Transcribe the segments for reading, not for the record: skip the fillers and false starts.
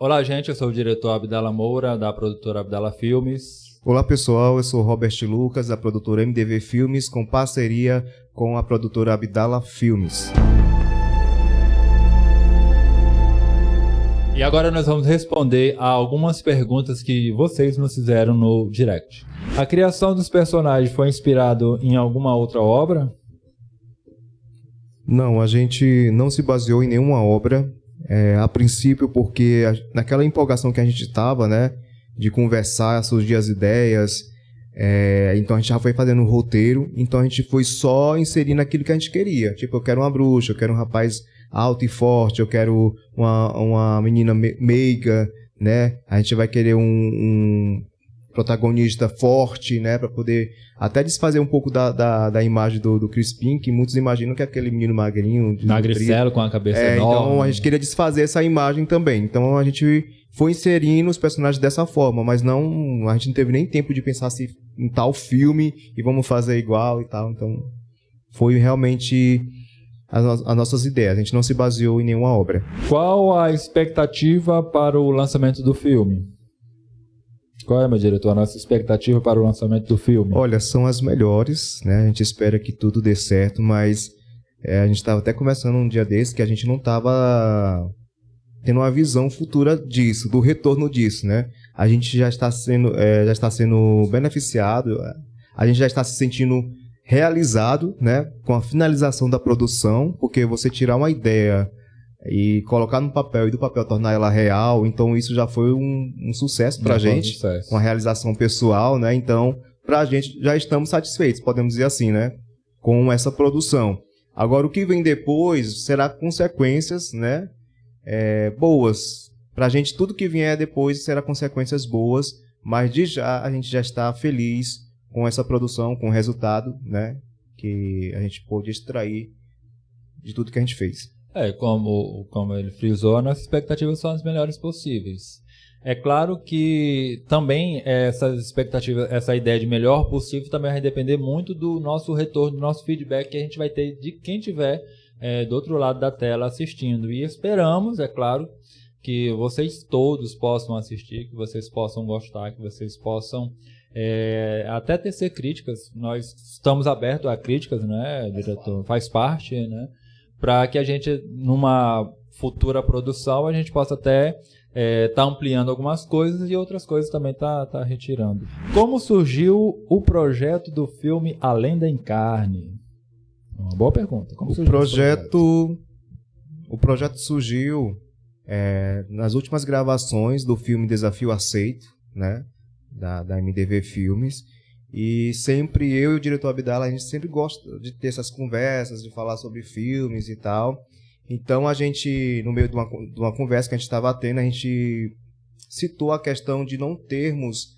Olá, gente, eu sou o diretor Abdala Moura, da produtora Abdala Filmes. Olá, pessoal, eu sou Robert Lucas, da produtora MDV Filmes, com parceria com a produtora Abdala Filmes. E agora nós vamos responder a algumas perguntas que vocês nos fizeram no direct. A criação dos personagens foi inspirado em alguma outra obra? Não, a gente não se baseou em nenhuma obra, a princípio, porque naquela empolgação que a gente estava, né, de conversar, surgir as ideias, então a gente já foi fazendo um roteiro, então a gente foi só inserindo aquilo que a gente queria. Tipo, eu quero uma bruxa, eu quero um rapaz alto e forte, eu quero uma menina meiga, né? A gente vai querer um protagonista forte, né? Para poder até desfazer um pouco da imagem do Crispim, que muitos imaginam que é aquele menino magrinho. Magricelo com a cabeça enorme. Então a gente queria desfazer essa imagem também. Então a gente foi inserindo os personagens dessa forma, mas não, a gente não teve nem tempo de pensar assim, em tal filme e vamos fazer igual e tal. Então foi realmente as nossas ideias. A gente não se baseou em nenhuma obra. Qual a expectativa para o lançamento do filme? Qual é, meu diretor, a nossa expectativa para o lançamento do filme? Olha, são as melhores, né? A gente espera que tudo dê certo, mas a gente estava até conversando um dia desse que a gente não estava tendo uma visão futura disso, do retorno disso, né? A gente já está sendo beneficiado, a gente já está se sentindo realizado, né, com a finalização da produção, porque você tirar uma ideia e colocar no papel e do papel tornar ela real, então isso já foi um sucesso pra gente, uma realização pessoal, né? Então, pra gente já estamos satisfeitos, podemos dizer assim, né, com essa produção. Agora, o que vem depois será consequências, né, boas. Pra gente, tudo que vier depois será consequências boas, mas de já a gente já está feliz com essa produção, com o resultado, né, que a gente pôde extrair de tudo que a gente fez. Como ele frisou, as nossas expectativas são as melhores possíveis. É claro que também essas expectativas, essa ideia de melhor possível também vai depender muito do nosso retorno, do nosso feedback que a gente vai ter de quem estiver do outro lado da tela assistindo. E esperamos, é claro, que vocês todos possam assistir, que vocês possam gostar, que vocês possam até tecer críticas. Nós estamos abertos a críticas, né, diretor? Faz parte, né? Para que a gente, numa futura produção, a gente possa até tá ampliando algumas coisas e outras coisas também tá retirando. Como surgiu o projeto do filme Além da Encarne? Uma boa pergunta. Como surgiu o projeto surgiu nas últimas gravações do filme Desafio Aceito, né, da MDV Filmes. E sempre eu e o diretor Abdala, a gente sempre gosta de ter essas conversas, de falar sobre filmes e tal. Então a gente, no meio de uma conversa que a gente estava tendo, a gente citou a questão de não termos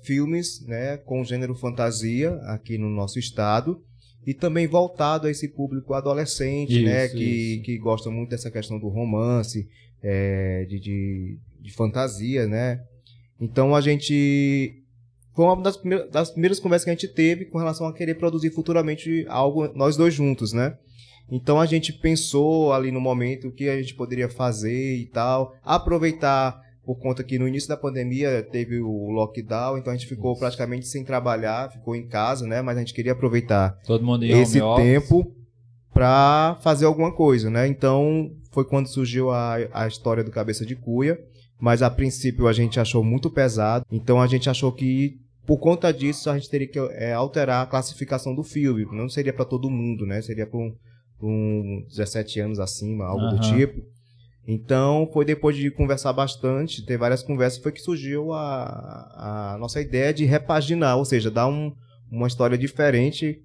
filmes, né, com gênero fantasia aqui no nosso estado, e também voltado a esse público adolescente, isso, né, que gosta muito dessa questão do romance, de fantasia, né. Então a gente... Foi uma das primeiras conversas que a gente teve com relação a querer produzir futuramente algo, nós dois juntos, né? Então a gente pensou ali no momento o que a gente poderia fazer e tal, aproveitar, por conta que no início da pandemia teve o lockdown, então a gente ficou praticamente sem trabalhar, ficou em casa, né? Mas a gente queria aproveitar esse tempo para fazer alguma coisa, né? Então foi quando surgiu a história do Cabeça de Cuia. Mas a princípio a gente achou muito pesado, então a gente achou que por conta disso a gente teria que alterar a classificação do filme, não seria para todo mundo, né? Seria para um 17 anos acima, algo do tipo. Então foi depois de conversar bastante, ter várias conversas, foi que surgiu a nossa ideia de repaginar, ou seja, dar uma história diferente,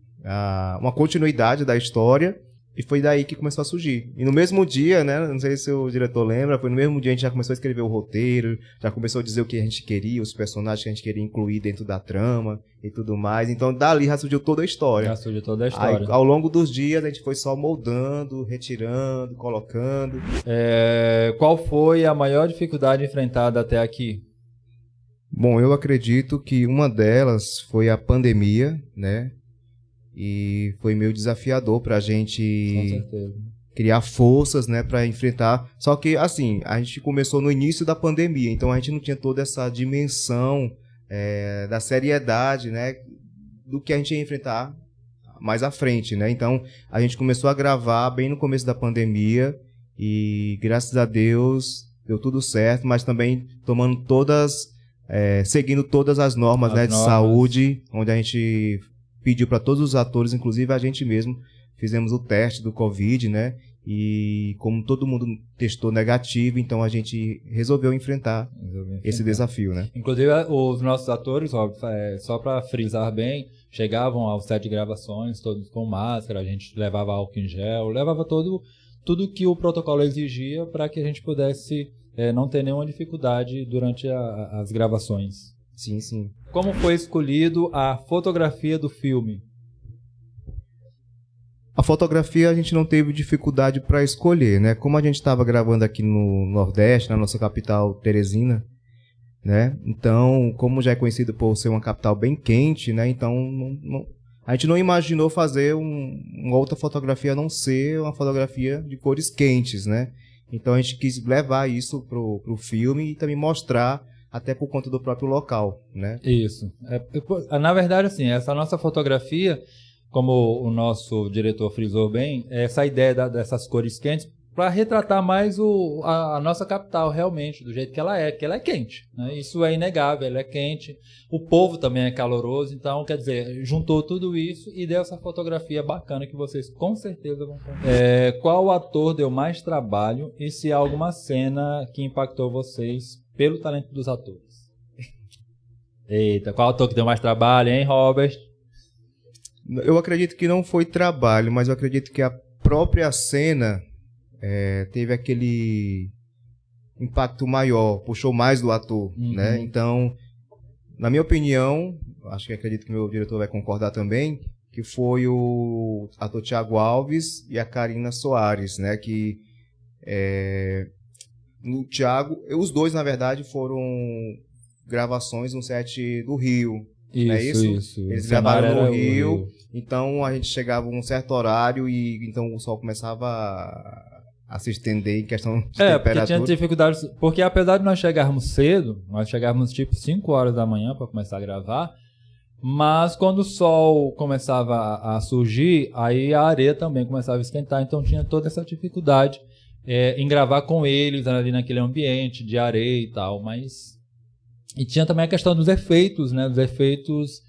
uma continuidade da história. E foi daí que começou a surgir. E no mesmo dia, né, não sei se o diretor lembra, foi no mesmo dia a gente já começou a escrever o roteiro, já começou a dizer o que a gente queria, os personagens que a gente queria incluir dentro da trama e tudo mais. Então dali já surgiu toda a história. Já surgiu toda a história. Aí, ao longo dos dias a gente foi só moldando, retirando, colocando. Qual foi a maior dificuldade enfrentada até aqui? Bom, eu acredito que uma delas foi a pandemia, né? E foi meio desafiador pra gente criar forças, né, para enfrentar. Só que, assim, a gente começou no início da pandemia, então a gente não tinha toda essa dimensão da seriedade, né, do que a gente ia enfrentar mais à frente, né? Então, a gente começou a gravar bem no começo da pandemia e, graças a Deus, deu tudo certo, mas também seguindo todas as normas, né, de saúde, onde a gente pediu para todos os atores, inclusive a gente mesmo, fizemos o teste do Covid, né? E como todo mundo testou negativo, então a gente resolveu enfrentar esse desafio, né? Inclusive, os nossos atores, só para frisar bem, chegavam ao set de gravações todos com máscara, a gente levava álcool em gel, levava tudo que o protocolo exigia para que a gente pudesse não ter nenhuma dificuldade durante as gravações. Sim, sim. Como foi escolhido a fotografia do filme? A fotografia a gente não teve dificuldade para escolher, né? Como a gente estava gravando aqui no Nordeste, na nossa capital Teresina, né? Então, como já é conhecido por ser uma capital bem quente, né? Então, a gente não imaginou fazer uma outra fotografia a não ser uma fotografia de cores quentes, né? Então, a gente quis levar isso pro filme e também mostrar até por conta do próprio local, né? Isso. Na verdade, assim, essa nossa fotografia, como o nosso diretor frisou bem, essa ideia dessas cores quentes para retratar mais a nossa capital realmente, do jeito que ela é quente, né? Isso é inegável, ela é quente, o povo também é caloroso, então, quer dizer, juntou tudo isso e deu essa fotografia bacana que vocês com certeza vão comprar. Qual ator deu mais trabalho e se há alguma cena que impactou vocês pelo talento dos atores? Eita, qual ator que deu mais trabalho, hein, Robert? Eu acredito que não foi trabalho, mas eu acredito que a própria cena teve aquele impacto maior, puxou mais do ator, né? Então, na minha opinião, acredito que meu diretor vai concordar também, que foi o ator Thiago Alves e a Karina Soares, né? Que no Thiago, os dois, na verdade, foram gravações no set do Rio. Isso. Eles gravaram no Rio, então a gente chegava a um certo horário e então o sol começava a se estender em questão de temperatura. Porque tinha dificuldades, porque apesar de nós chegarmos cedo, nós chegávamos tipo 5 horas da manhã para começar a gravar, mas quando o sol começava a surgir, aí a areia também começava a esquentar, então tinha toda essa dificuldade em gravar com eles ali naquele ambiente de areia e tal, mas... E tinha também a questão dos efeitos, né? Dos efeitos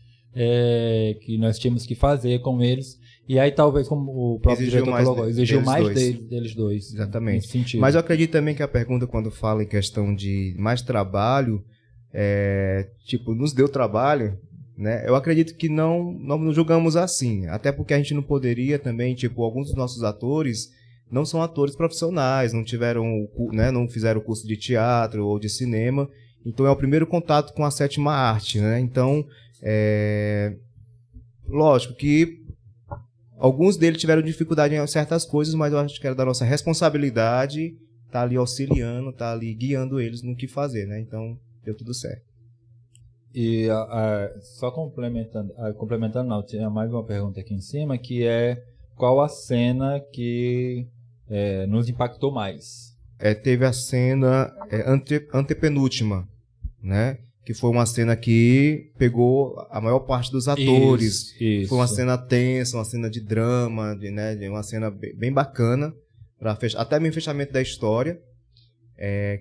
que nós tínhamos que fazer com eles. E aí talvez, como o próprio diretor colocou, exigiu mais deles dois. Exatamente. Nesse sentido. Mas eu acredito também que a pergunta, quando fala em questão de mais trabalho, nos deu trabalho, né? Eu acredito que não julgamos assim. Até porque a gente não poderia também, alguns dos nossos atores não são atores profissionais, não tiveram, né? Não fizeram curso de teatro ou de cinema. Então, é o primeiro contato com a sétima arte, né? Então, lógico que alguns deles tiveram dificuldade em certas coisas, mas eu acho que era da nossa responsabilidade estar ali auxiliando, estar ali guiando eles no que fazer, né? Então, deu tudo certo. E só complementando, não, tinha mais uma pergunta aqui em cima, que é qual a cena que nos impactou mais? Teve a cena antepenúltima, né? Que foi uma cena que pegou a maior parte dos atores. Isso. Foi uma cena tensa, uma cena de drama, uma cena bem bacana, até mesmo fechamento da história,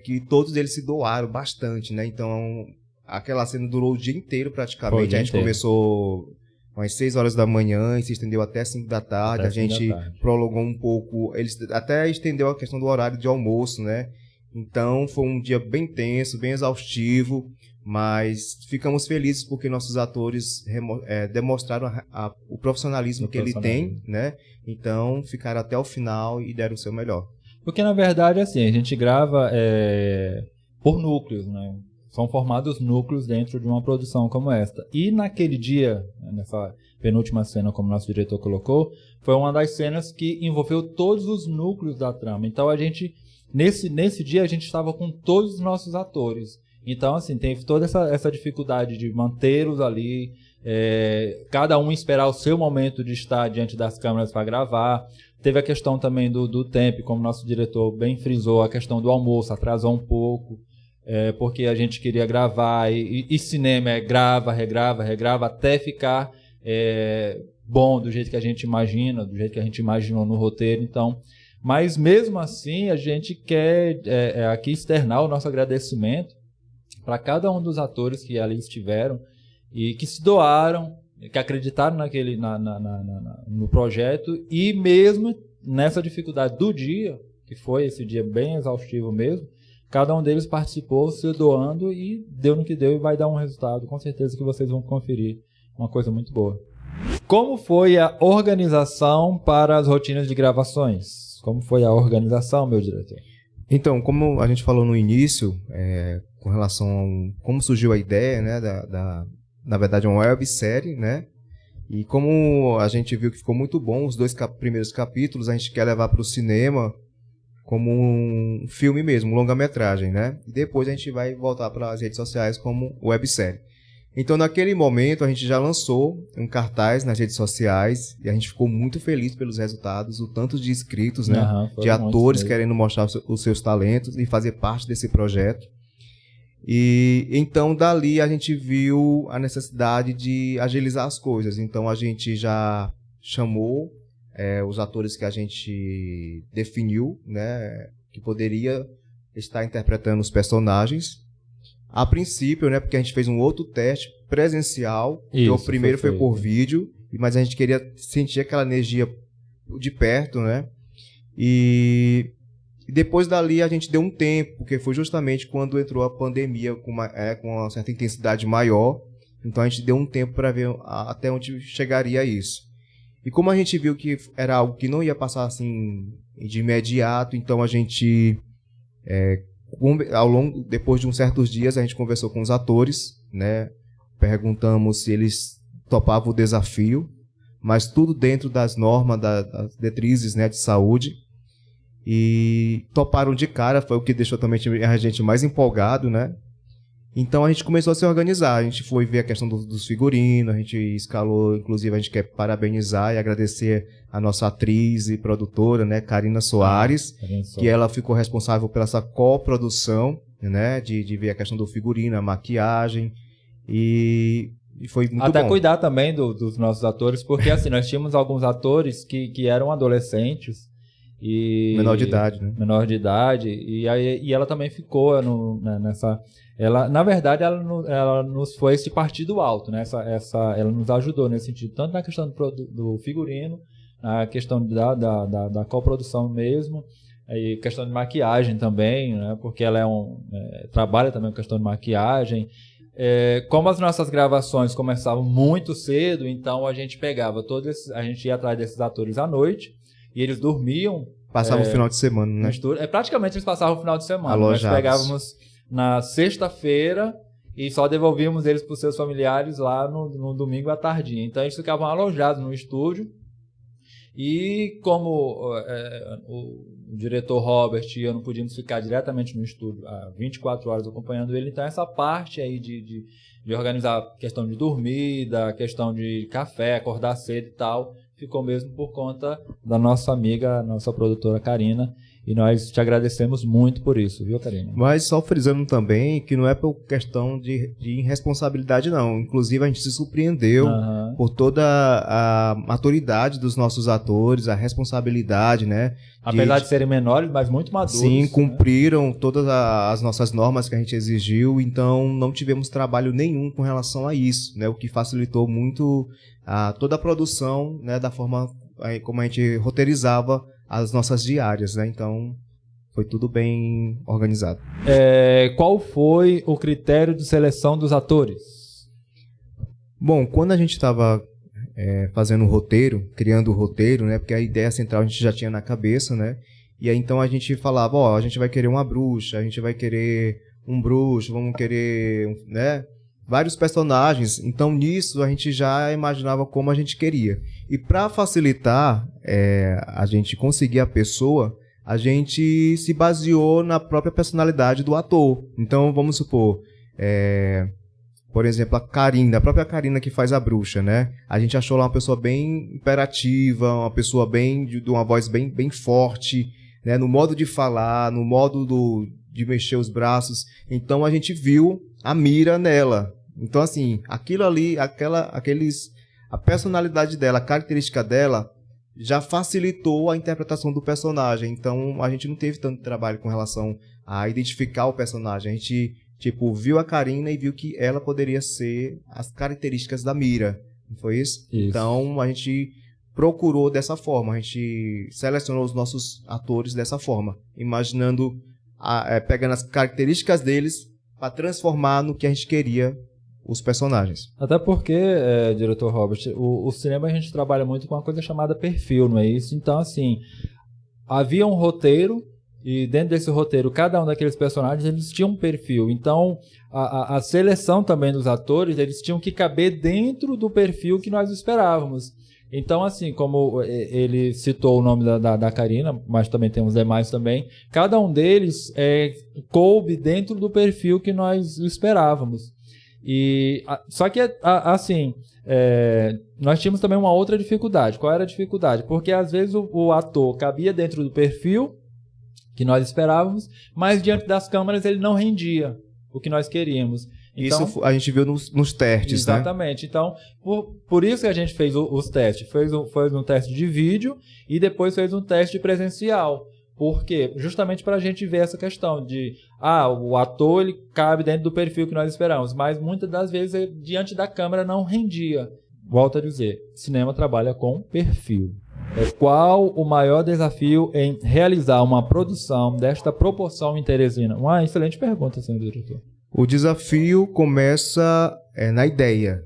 que todos eles se doaram bastante, né? Então, aquela cena durou o dia inteiro praticamente. A gente começou às 6 horas da manhã e se estendeu até 5 da tarde. A gente prolongou um pouco, eles até estendeu a questão do horário de almoço, né? Então, foi um dia bem tenso, bem exaustivo, mas ficamos felizes porque nossos atores demonstraram o profissionalismo que ele tem, né? Então, ficaram até o final e deram o seu melhor. Porque, na verdade, assim, a gente grava por núcleos, né? São formados núcleos dentro de uma produção como esta. E naquele dia, nessa penúltima cena, como nosso diretor colocou, foi uma das cenas que envolveu todos os núcleos da trama. Então, a gente... Nesse dia a gente estava com todos os nossos atores. Então, assim, teve toda essa dificuldade de mantê-los ali, cada um esperar o seu momento de estar diante das câmeras para gravar. Teve a questão também do tempo, como nosso diretor bem frisou, a questão do almoço atrasou um pouco, porque a gente queria gravar, e cinema grava, regrava, até ficar bom do jeito que a gente imagina, do jeito que a gente imaginou no roteiro. Então, mas mesmo assim, a gente quer aqui externar o nosso agradecimento para cada um dos atores que ali estiveram e que se doaram, que acreditaram no projeto, e mesmo nessa dificuldade do dia, que foi esse dia bem exaustivo mesmo, cada um deles participou se doando e deu no que deu, e vai dar um resultado, com certeza que vocês vão conferir, uma coisa muito boa. Como foi a organização para as rotinas de gravações? Como foi a organização, meu diretor? Então, como a gente falou no início, com relação a como surgiu a ideia, né, na verdade é uma websérie, né? E como a gente viu que ficou muito bom os 2 primeiros capítulos, a gente quer levar para o cinema como um filme mesmo, um longa-metragem, né? E depois a gente vai voltar para as redes sociais como websérie. Então, naquele momento, a gente já lançou um cartaz nas redes sociais e a gente ficou muito feliz pelos resultados, o tanto de inscritos, né? De atores querendo mostrar os seus talentos e fazer parte desse projeto. E então dali a gente viu a necessidade de agilizar as coisas. Então a gente já chamou os atores que a gente definiu, né, que poderia estar interpretando os personagens. A princípio, né, porque a gente fez um outro teste presencial, que o primeiro foi por vídeo, mas a gente queria sentir aquela energia de perto, né? E depois dali a gente deu um tempo, porque foi justamente quando entrou a pandemia com uma certa intensidade maior. Então a gente deu um tempo para ver até onde chegaria isso. E como a gente viu que era algo que não ia passar assim de imediato, então a gente, depois de uns certos dias, a gente conversou com os atores, né? Perguntamos se eles topavam o desafio, mas tudo dentro das normas, das diretrizes, né, de saúde. E toparam de cara, foi o que deixou também a gente mais empolgado, né? Então a gente começou a se organizar, a gente foi ver a questão dos figurinos, a gente escalou, inclusive a gente quer parabenizar e agradecer a nossa atriz e produtora, né, Karina Soares, que ela ficou responsável pela essa coprodução, né, de ver a questão do figurino, a maquiagem, e foi muito até bom. Cuidar também dos nossos atores, porque assim, nós tínhamos alguns atores que eram adolescentes, menor de idade, né? Menor de idade, e ela também ficou nessa... Ela, na verdade, ela nos foi esse partido alto, né? Ela nos ajudou nesse sentido, tanto na questão do figurino, na questão da coprodução mesmo, e questão de maquiagem também, né? Porque ela trabalha também com questão de maquiagem. Como as nossas gravações começavam muito cedo, então a gente a gente ia atrás desses atores à noite, e eles dormiam. Passavam o final de semana, né? Praticamente eles passavam o final de semana. Alojados. Nós pegávamos na sexta-feira e só devolvíamos eles para os seus familiares lá no domingo à tardinha. Então eles ficavam alojados no estúdio. E como o diretor Robert e eu não podíamos ficar diretamente no estúdio há 24 horas acompanhando ele, então essa parte aí de organizar a questão de dormida, a questão de café, acordar cedo e tal, ficou mesmo por conta da nossa amiga, nossa produtora Karina, e nós te agradecemos muito por isso, viu, Karina? Mas só frisando também que não é por questão de irresponsabilidade, não. Inclusive, a gente se surpreendeu por toda a maturidade dos nossos atores, a responsabilidade, né? Apesar de serem menores, mas muito maduros. Sim, cumpriram todas as nossas normas que a gente exigiu, então não tivemos trabalho nenhum com relação a isso, né? O que facilitou muito toda a produção, né? Da forma como a gente roteirizava as nossas diárias, né? Então foi tudo bem organizado. Qual foi o critério de seleção dos atores? Bom, quando a gente estava fazendo o roteiro, criando o roteiro, né? Porque a ideia central a gente já tinha na cabeça, né? E aí então a gente falava, a gente vai querer uma bruxa, a gente vai querer um bruxo, vamos querer, né? Vários personagens. Então nisso a gente já imaginava como a gente queria. E para facilitar a gente conseguir a pessoa, a gente se baseou na própria personalidade do ator. Então, vamos supor, Por exemplo, a própria Karina que faz a bruxa, né? A gente achou lá uma pessoa bem imperativa, uma pessoa de uma voz bem forte, né? No modo de falar, no modo de mexer os braços. Então a gente viu a mira nela. Então assim, aquilo ali, a personalidade dela, a característica dela, já facilitou a interpretação do personagem. Então a gente não teve tanto trabalho com relação a identificar o personagem. A gente viu a Karina e viu que ela poderia ser as características da Mira. Não foi isso? Então, a gente procurou dessa forma. A gente selecionou os nossos atores dessa forma. Imaginando, pegando as características deles para transformar no que a gente queria os personagens. Até porque, diretor Robert, o cinema a gente trabalha muito com uma coisa chamada perfil, não é isso? Então, assim, havia um roteiro. E dentro desse roteiro, cada um daqueles personagens, eles tinham um perfil. Então, a seleção também dos atores, eles tinham que caber dentro do perfil que nós esperávamos. Então, assim, como ele citou o nome da Karina, mas também tem os demais também, cada um deles coube dentro do perfil que nós esperávamos. Só que, assim, nós tínhamos também uma outra dificuldade. Qual era a dificuldade? Porque, às vezes, o ator cabia dentro do perfil que nós esperávamos, mas diante das câmeras ele não rendia o que nós queríamos. Então, isso a gente viu nos testes, exatamente. Né? Então, por isso que a gente fez os testes. Fez um teste de vídeo e depois fez um teste presencial. Por quê? Justamente para a gente ver essa questão de o ator ele cabe dentro do perfil que nós esperamos, mas muitas das vezes diante da câmera não rendia. Volto a dizer, cinema trabalha com perfil. Qual o maior desafio em realizar uma produção desta proporção em Teresina? Uma excelente pergunta, senhor diretor. O desafio começa na ideia,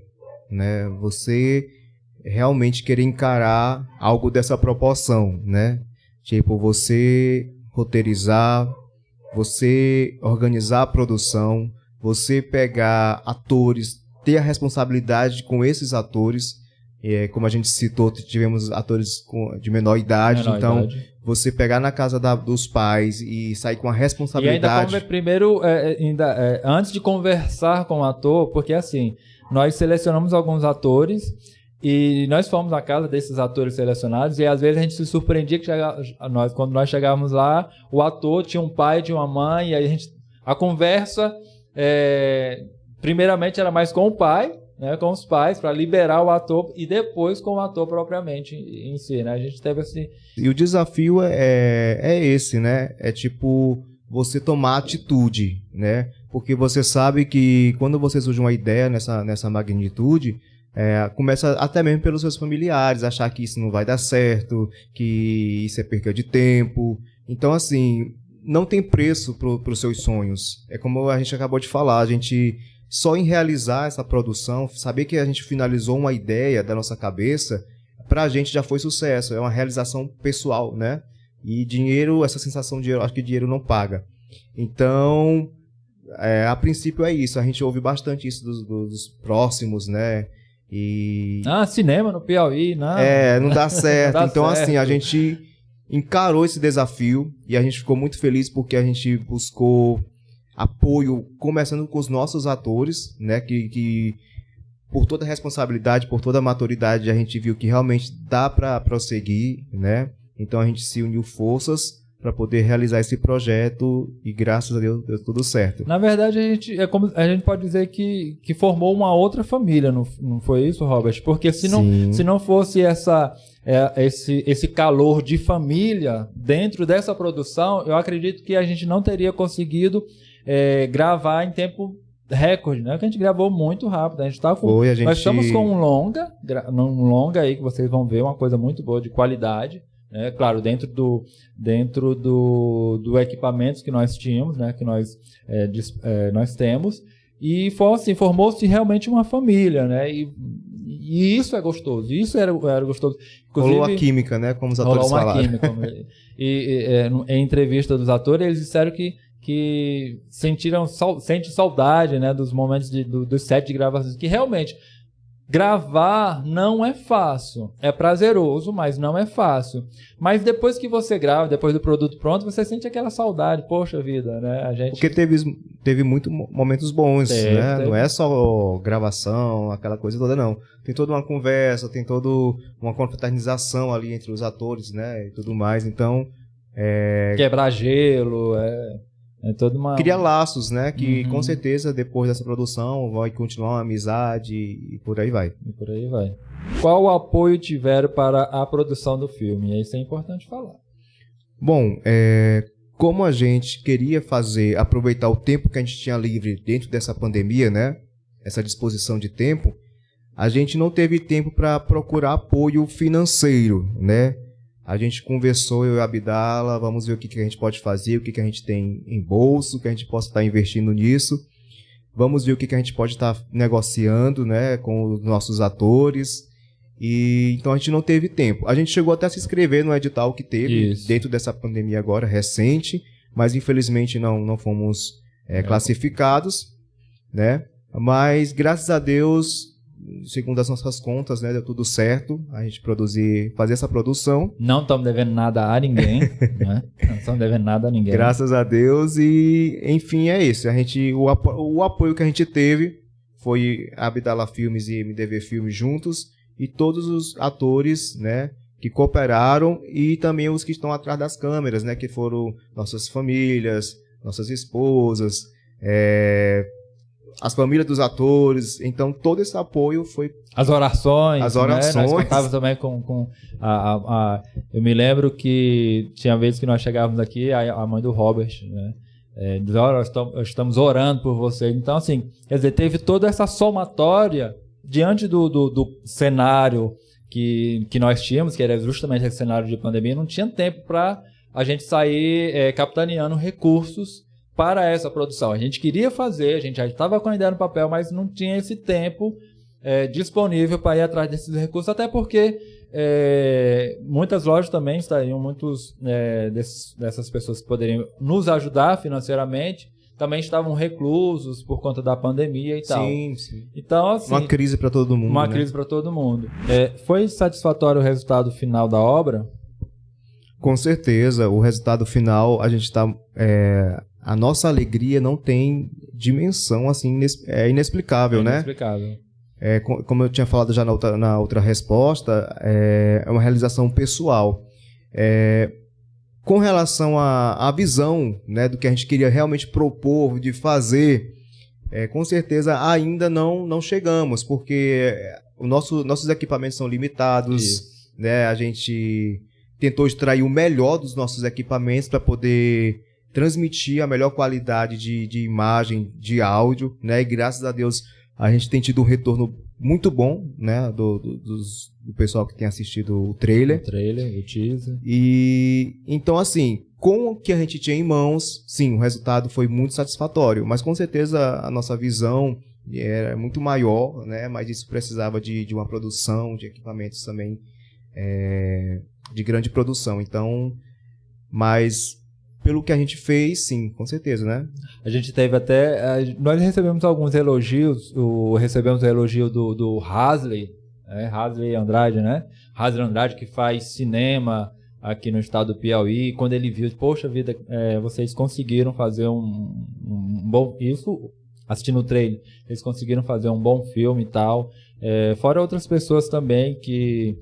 né? Você realmente querer encarar algo dessa proporção, né? Tipo, você roteirizar, você organizar a produção, você pegar atores, ter a responsabilidade com esses atores. Como a gente citou, tivemos atores de menor idade, você pegar na casa dos pais e sair com a responsabilidade. E ainda primeiro, antes de conversar com o ator, porque assim, nós selecionamos alguns atores e nós fomos na casa desses atores selecionados e às vezes a gente se surpreendia que quando nós chegávamos lá, o ator tinha um pai, tinha uma mãe, e aí a conversa primeiramente era mais com o pai, né, com os pais, para liberar o ator e depois com o ator propriamente em si, né? A gente teve assim... E o desafio é esse, né? É tipo você tomar atitude, né? Porque você sabe que quando você surge uma ideia nessa magnitude, começa até mesmo pelos seus familiares, achar que isso não vai dar certo, que isso é perca de tempo. Então, assim, não tem preço para os seus sonhos. É como a gente acabou de falar, a gente... Só em realizar essa produção, saber que a gente finalizou uma ideia da nossa cabeça, pra gente já foi sucesso. É uma realização pessoal, né? E dinheiro, essa sensação de dinheiro, acho que dinheiro não paga. Então, a princípio é isso. A gente ouve bastante isso dos próximos, né? Cinema no Piauí, não. Não dá certo. Não dá então, certo. Assim, a gente encarou esse desafio e a gente ficou muito feliz porque a gente buscou apoio, começando com os nossos atores, né, que por toda a responsabilidade, por toda a maturidade, a gente viu que realmente dá para prosseguir, né? Então a gente se uniu forças para poder realizar esse projeto e graças a Deus deu tudo certo. Na verdade, a gente pode dizer que formou uma outra família, não foi isso, Robert? Porque se não fosse esse calor de família dentro dessa produção, eu acredito que a gente não teria conseguido gravar em tempo recorde, né? Que a gente gravou muito rápido. Nós estamos com um longa aí que vocês vão ver, uma coisa muito boa de qualidade, né? Claro, dentro do equipamentos que nós tínhamos, né? Que nós temos. E formou-se realmente uma família, né? E isso é gostoso. Isso era gostoso. Inclusive, rolou a química, né? Como os atores falaram. Em entrevista dos atores, eles disseram que sente saudade, né, dos momentos do set de gravações, que realmente Gravar não é fácil. É prazeroso, mas não é fácil. Mas depois que você grava, depois do produto pronto, você sente aquela saudade. Poxa vida, né? A gente... Porque teve muitos momentos bons, né? Não é só gravação, aquela coisa toda, não. Tem toda uma conversa, tem toda uma confraternização ali entre os atores, né? E tudo mais. Então... Quebrar gelo, é toda uma... Cria laços, né? Que com certeza depois dessa produção vai continuar uma amizade e por aí vai. E por aí vai. Qual apoio tiveram para a produção do filme? Isso é importante falar. Bom, como a gente queria aproveitar o tempo que a gente tinha livre dentro dessa pandemia, né? Essa disposição de tempo, a gente não teve tempo para procurar apoio financeiro, né? A gente conversou, eu e a Abdala, vamos ver o que a gente pode fazer, o que a gente tem em bolso, o que a gente possa estar investindo nisso. Vamos ver o que a gente pode estar negociando, né, com os nossos atores. E então a gente não teve tempo. A gente chegou até a se inscrever no edital que teve dentro dessa pandemia agora, recente, mas infelizmente não fomos classificados, né? Mas graças a Deus... Segundo as nossas contas, né, deu tudo certo a gente fazer essa produção. Não estamos devendo nada a ninguém, né? Não estamos devendo nada a ninguém. Graças a Deus e, enfim, é isso. O apoio que a gente teve foi a Abdala Filmes e MDV Filmes juntos e todos os atores, né, que cooperaram e também os que estão atrás das câmeras, né, que foram nossas famílias, nossas esposas, as famílias dos atores, então todo esse apoio foi... As orações. As orações. Né? Nós contávamos também com eu me lembro que tinha vezes que nós chegávamos aqui, a mãe do Robert, né? Dizia, estamos orando por você. Então, assim, quer dizer, teve toda essa somatória diante do cenário que nós tínhamos, que era justamente esse cenário de pandemia, não tinha tempo para a gente sair capitaneando recursos para essa produção. A gente queria fazer, a gente já estava com a ideia no papel, mas não tinha esse tempo disponível para ir atrás desses recursos, até porque muitas lojas também estariam, dessas pessoas que poderiam nos ajudar financeiramente, também estavam reclusos por conta da pandemia e tal. Sim. Então, assim, uma crise para todo mundo. Uma crise para todo mundo. Foi satisfatório o resultado final da obra? Com certeza, o resultado final, a gente está... a nossa alegria não tem dimensão, assim, inexplicável, né? Inexplicável. Como eu tinha falado já na outra resposta, é uma realização pessoal. Com relação à visão, né, do que a gente queria realmente propor, de fazer, com certeza ainda não chegamos, porque nossos equipamentos são limitados, né? A gente tentou extrair o melhor dos nossos equipamentos para poder transmitir a melhor qualidade de imagem, de áudio, né? E graças a Deus a gente tem tido um retorno muito bom, né? Do pessoal que tem assistido o trailer. O teaser. E então, assim, com o que a gente tinha em mãos, sim, o resultado foi muito satisfatório. Mas com certeza a nossa visão era muito maior, né? Mas isso precisava de uma produção, de equipamentos também de grande produção. Então, mas pelo que a gente fez, sim, com certeza, né? A gente teve até... Nós recebemos alguns elogios. Recebemos o elogio do Hasley, Hasley Andrade, né? Hasley Andrade, que faz cinema aqui no estado do Piauí. Quando ele viu, poxa vida, vocês conseguiram fazer um bom... Isso, assistindo o trailer, eles conseguiram fazer um bom filme e tal. Fora outras pessoas também que...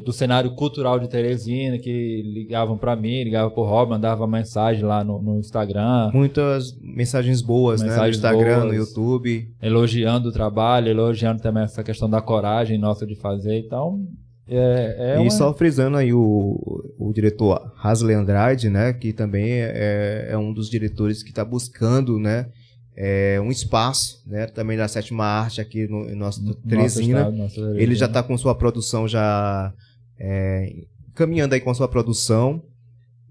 do cenário cultural de Teresina, que ligavam para mim, ligavam pro Rob, mandavam mensagem lá no Instagram. Muitas mensagens boas, né? No Instagram, no YouTube. Elogiando o trabalho, elogiando também essa questão da coragem nossa de fazer. Então, só frisando aí o diretor Hasley Andrade, né? Que também é um dos diretores que está buscando, né? Um espaço, né, também da sétima arte aqui no nosso Teresina. Ele já está com sua produção caminhando aí com a sua produção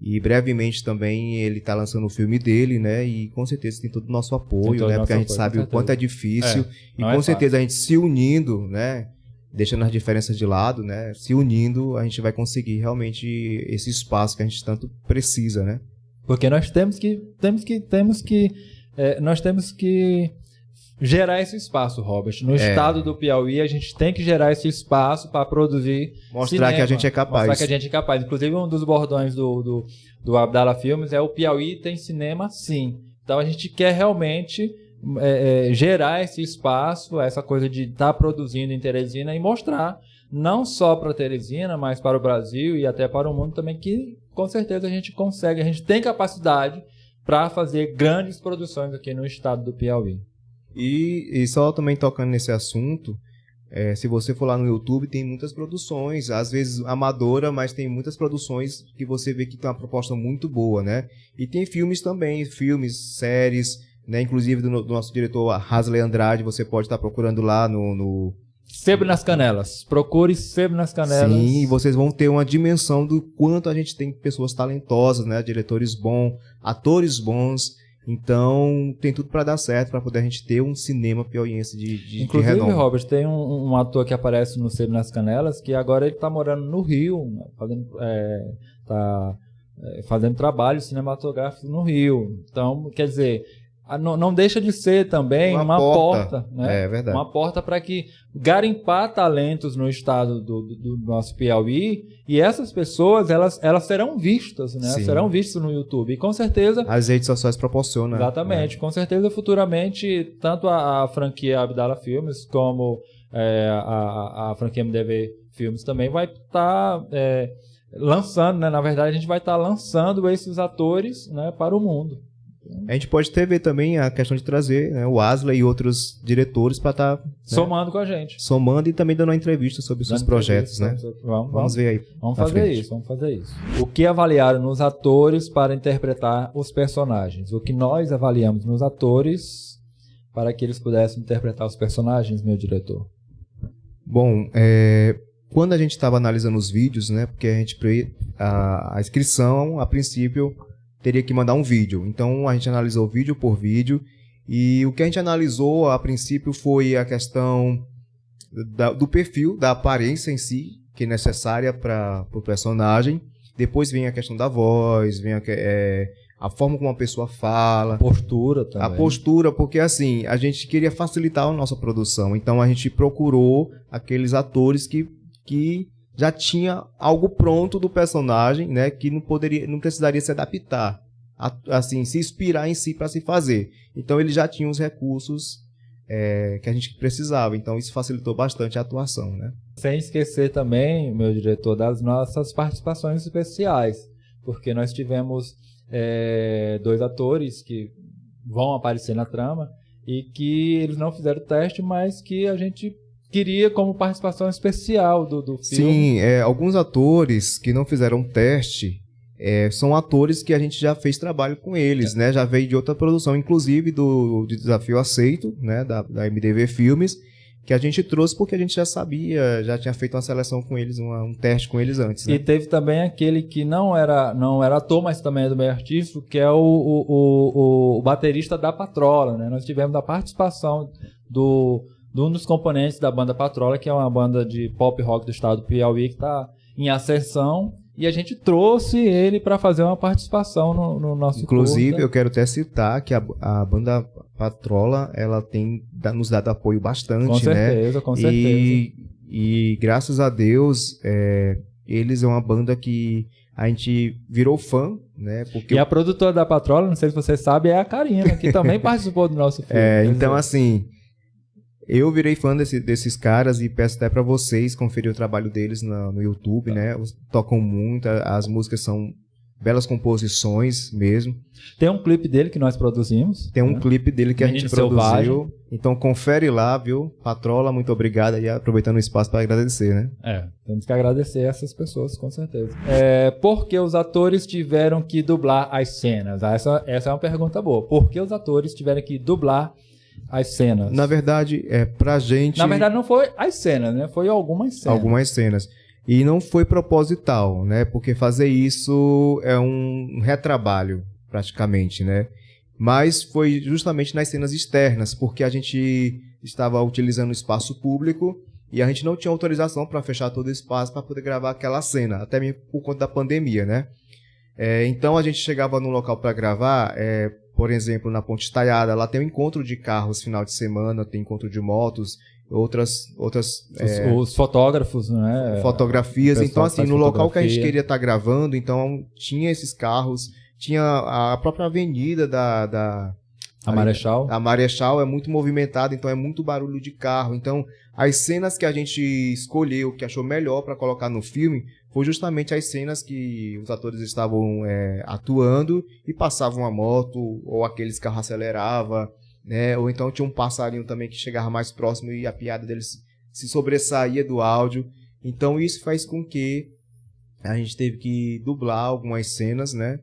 e brevemente também ele está lançando o filme dele, né, e com certeza tem todo o nosso apoio, né, porque a gente sabe o quanto é difícil e com certeza a gente se unindo, né, deixando as diferenças de lado, né, se unindo a gente vai conseguir realmente esse espaço que a gente tanto precisa, né. Porque nós temos que gerar esse espaço, Robert. No estado do Piauí, a gente tem que gerar esse espaço para produzir mostrar que a gente é capaz. Mostrar que a gente é capaz. Inclusive, um dos bordões do Abdala Filmes é: o Piauí tem cinema, sim. Então, a gente quer realmente gerar esse espaço, essa coisa de estar produzindo em Teresina e mostrar, não só para Teresina, mas para o Brasil e até para o mundo também, que com certeza a gente consegue, a gente tem capacidade para fazer grandes produções aqui no estado do Piauí. E só também tocando nesse assunto, se você for lá no YouTube, tem muitas produções, às vezes amadora, mas tem muitas produções que você vê que tem uma proposta muito boa, né? E tem filmes também, séries, né? Inclusive do nosso diretor Hasley Andrade, você pode estar procurando lá no Sebo nas Canelas. Procure Sebo nas Canelas. Sim, vocês vão ter uma dimensão do quanto a gente tem pessoas talentosas, né? Diretores bons, atores bons. Então, tem tudo para dar certo, para poder a gente ter um cinema piauiense de Inclusive, renome. Robert, tem um ator que aparece no Sebo nas Canelas, que agora ele está morando no Rio, né? Fazendo trabalho cinematográfico no Rio. Então, quer dizer, não deixa de ser também uma porta, né? É verdade. Uma porta para que garimpar talentos no estado do nosso Piauí, e essas pessoas elas serão vistas, né? Sim. Serão vistas no YouTube. E com certeza as redes sociais proporcionam. Exatamente. Com certeza, futuramente, tanto a franquia Abdala Filmes como a franquia MDV Filmes também vai estar lançando, né? Na verdade, a gente vai estar lançando esses atores, né, para o mundo. A gente pode ver também a questão de trazer, né, o Asley e outros diretores para estar somando com a gente. Somando e também dando uma entrevista sobre os seus projetos, né? Vamos ver aí. Vamos fazer isso. O que avaliaram nos atores para interpretar os personagens? O que nós avaliamos nos atores para que eles pudessem interpretar os personagens, meu diretor? Bom, quando a gente estava analisando os vídeos, né? Porque a inscrição, a princípio, teria que mandar um vídeo. Então a gente analisou vídeo por vídeo, e o que a gente analisou a princípio foi a questão do perfil, da aparência em si, que é necessária para o personagem. Depois vem a questão da voz, vem a forma como a pessoa fala. A postura também. A postura, porque assim, a gente queria facilitar a nossa produção. Então a gente procurou aqueles atores que já tinha algo pronto do personagem, né, que não precisaria se adaptar, assim, se inspirar em si para se fazer. Então ele já tinha os recursos que a gente precisava. Então isso facilitou bastante a atuação, né? Sem esquecer também, meu diretor, das nossas participações especiais, porque nós tivemos 2 atores que vão aparecer na trama e que eles não fizeram teste, mas que a gente queria como participação especial do filme. Sim, alguns atores que não fizeram teste são atores que a gente já fez trabalho com eles, né? Já veio de outra produção, inclusive do Desafio Aceito, né? Da MDV Filmes, que a gente trouxe porque a gente já sabia, já tinha feito uma seleção com eles, um teste com eles antes, né? E teve também aquele que não era ator, mas também é do meio artístico, que é o baterista da Patrola, né? Nós tivemos a participação de um dos componentes da banda Patrola, que é uma banda de pop rock do estado do Piauí, que está em ascensão, e a gente trouxe ele para fazer uma participação no nosso Inclusive, curta. Eu quero até citar que a banda Patrola, ela tem nos dado apoio bastante, com certeza, né? Com certeza. E graças a Deus, eles é uma banda que a gente virou fã, né? Porque a produtora da Patrola, não sei se você sabe, é a Karina, que também participou do nosso filme. Então, assim, eu virei fã desses caras e peço até para vocês conferir o trabalho deles no YouTube, né? Tocam muito, as músicas são belas composições mesmo. Tem um clipe dele que nós produzimos. Tem um clipe dele que Menino a gente produziu. Selvagem. Então confere lá, viu? Patrola, muito obrigado. E aproveitando o espaço para agradecer, né? Temos que agradecer essas pessoas, com certeza. Por que os atores tiveram que dublar as cenas? Essa é uma pergunta boa. Por que os atores tiveram que dublar as cenas? Na verdade, pra gente... Na verdade, não foi as cenas, né? Foi algumas cenas. Algumas cenas. E não foi proposital, né? Porque fazer isso é um retrabalho, praticamente, né? Mas foi justamente nas cenas externas, porque a gente estava utilizando o espaço público e a gente não tinha autorização para fechar todo o espaço para poder gravar aquela cena, até mesmo por conta da pandemia, né? Então a gente chegava no local para gravar, por exemplo, na Ponte Estaiada, lá tem um encontro de carros final de semana, tem encontro de motos, outras os fotógrafos, né? Fotografias. Então, assim, no local que a gente queria estar gravando, então tinha esses carros, tinha a própria avenida a Marechal. A Marechal é muito movimentada, então é muito barulho de carro. Então, as cenas que a gente escolheu, que achou melhor para colocar no filme, foi justamente as cenas que os atores estavam atuando e passavam a moto, ou aqueles carros aceleravam, né? Ou então tinha um passarinho também que chegava mais próximo e a piada deles se sobressaía do áudio. Então, isso faz com que a gente teve que dublar algumas cenas, né?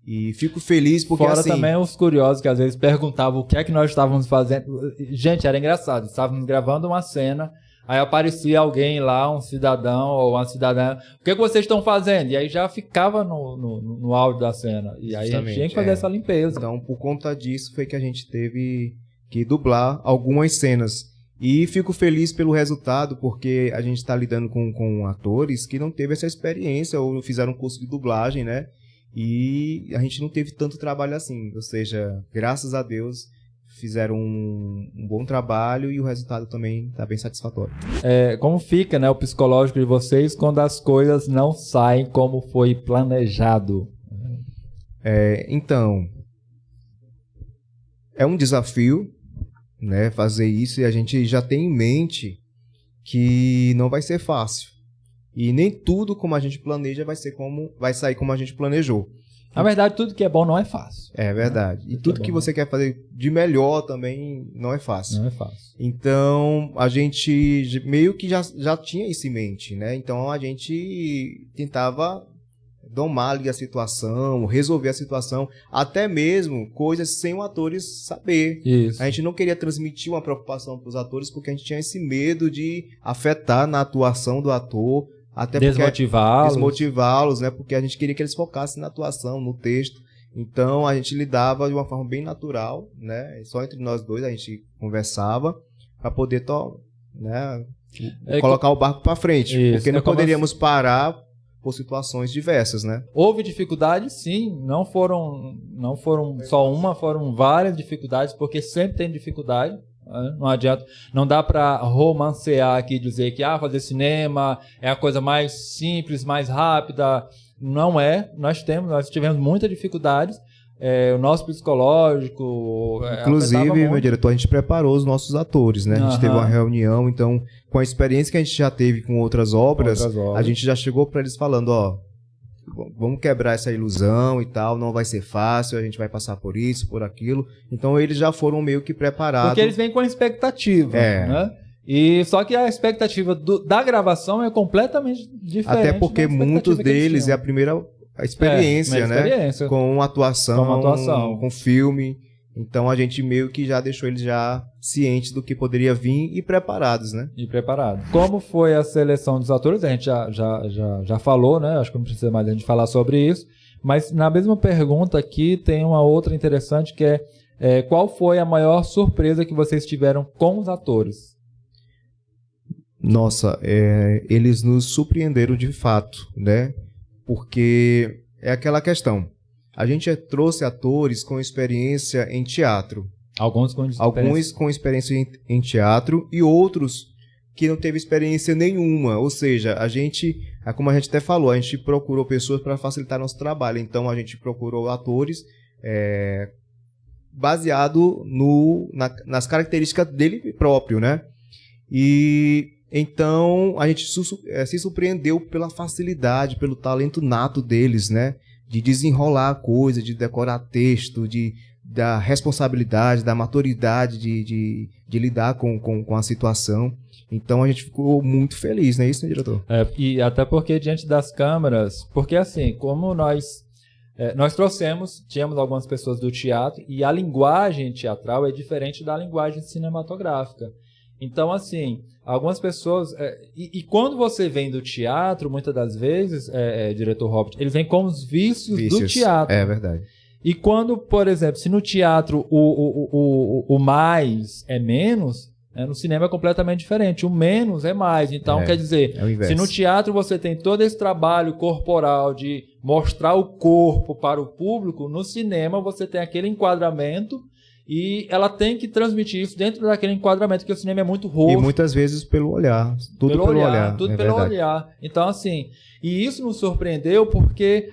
E fico feliz porque, fora assim... também os curiosos que às vezes perguntavam o que é que nós estávamos fazendo. Gente, era engraçado. Estávamos gravando uma cena, aí aparecia alguém lá, um cidadão ou uma cidadã. O que é que vocês estão fazendo? E aí já ficava no áudio da cena. E aí a gente tinha que fazer essa limpeza. Então, por conta disso, foi que a gente teve que dublar algumas cenas. E fico feliz pelo resultado, porque a gente está lidando com atores que não teve essa experiência ou fizeram um curso de dublagem, né? E a gente não teve tanto trabalho assim, ou seja, graças a Deus fizeram um bom trabalho e o resultado também está bem satisfatório. Como fica, né, o psicológico de vocês quando as coisas não saem como foi planejado? Então, é um desafio, né, fazer isso, e a gente já tem em mente que não vai ser fácil. E nem tudo como a gente planeja vai sair como a gente planejou. Na verdade, tudo que é bom não é fácil. É verdade. Né? E tudo que você quer fazer de melhor também não é fácil. Não é fácil. Então, a gente meio que já tinha isso em mente, né? Então, a gente tentava domar ali a situação, resolver a situação, até mesmo coisas sem os atores saber. Isso. A gente não queria transmitir uma preocupação para os atores porque a gente tinha esse medo de afetar na atuação do ator, até desmotivá-los, né? Porque a gente queria que eles focassem na atuação, no texto. Então a gente lidava de uma forma bem natural, né? Só entre nós dois a gente conversava para poder né? Colocar o barco para frente, isso. Porque não poderíamos parar por situações diversas, né? Houve dificuldades, sim. Não foram só uma, foram várias dificuldades, porque sempre tem dificuldade. Não adianta, não dá para romancear aqui, dizer que fazer cinema é a coisa mais simples, mais rápida. Não é. Nós tivemos muitas dificuldades. O nosso psicológico. Inclusive, meu diretor, a gente preparou os nossos atores, né? A gente teve uma reunião, então, com a experiência que a gente já teve com outras obras, a gente já chegou para eles falando, vamos quebrar essa ilusão e tal, não vai ser fácil, a gente vai passar por isso, por aquilo. Então eles já foram meio que preparados. Porque eles vêm com a expectativa, né? E só que a expectativa da gravação é completamente diferente. Até porque muitos deles é a primeira experiência, né? Com atuação, com filme. Então a gente meio que já deixou eles já cientes do que poderia vir e preparados, né? Como foi a seleção dos atores? A gente já falou, né? Acho que não precisa mais a gente falar sobre isso. Mas na mesma pergunta aqui tem uma outra interessante que é qual foi a maior surpresa que vocês tiveram com os atores? Nossa, eles nos surpreenderam de fato, né? Porque é aquela questão. A gente trouxe atores com experiência em teatro. Alguns com experiência em teatro e outros que não teve experiência nenhuma. Ou seja, a gente, como a gente até falou, a gente procurou pessoas para facilitar nosso trabalho. Então, a gente procurou atores baseado nas características dele próprio, né? E então, a gente se surpreendeu pela facilidade, pelo talento nato deles, né? De desenrolar a coisa, de decorar texto, da responsabilidade, da maturidade de lidar com a situação. Então a gente ficou muito feliz, não é isso, né, diretor? E até porque diante das câmeras, porque assim, como nós tínhamos algumas pessoas do teatro e a linguagem teatral é diferente da linguagem cinematográfica. Então, assim, algumas pessoas... E quando você vem do teatro, muitas das vezes, diretor Robert, ele vem com os vícios do teatro. É verdade. E quando, por exemplo, se no teatro o mais é menos, no cinema é completamente diferente. O menos é mais. Então, quer dizer, se no teatro você tem todo esse trabalho corporal de mostrar o corpo para o público, no cinema você tem aquele enquadramento e ela tem que transmitir isso dentro daquele enquadramento, porque o cinema é muito rosto. E muitas vezes pelo olhar. Tudo pelo olhar. Tudo é pelo verdade. olhar. Então, assim, e isso nos surpreendeu porque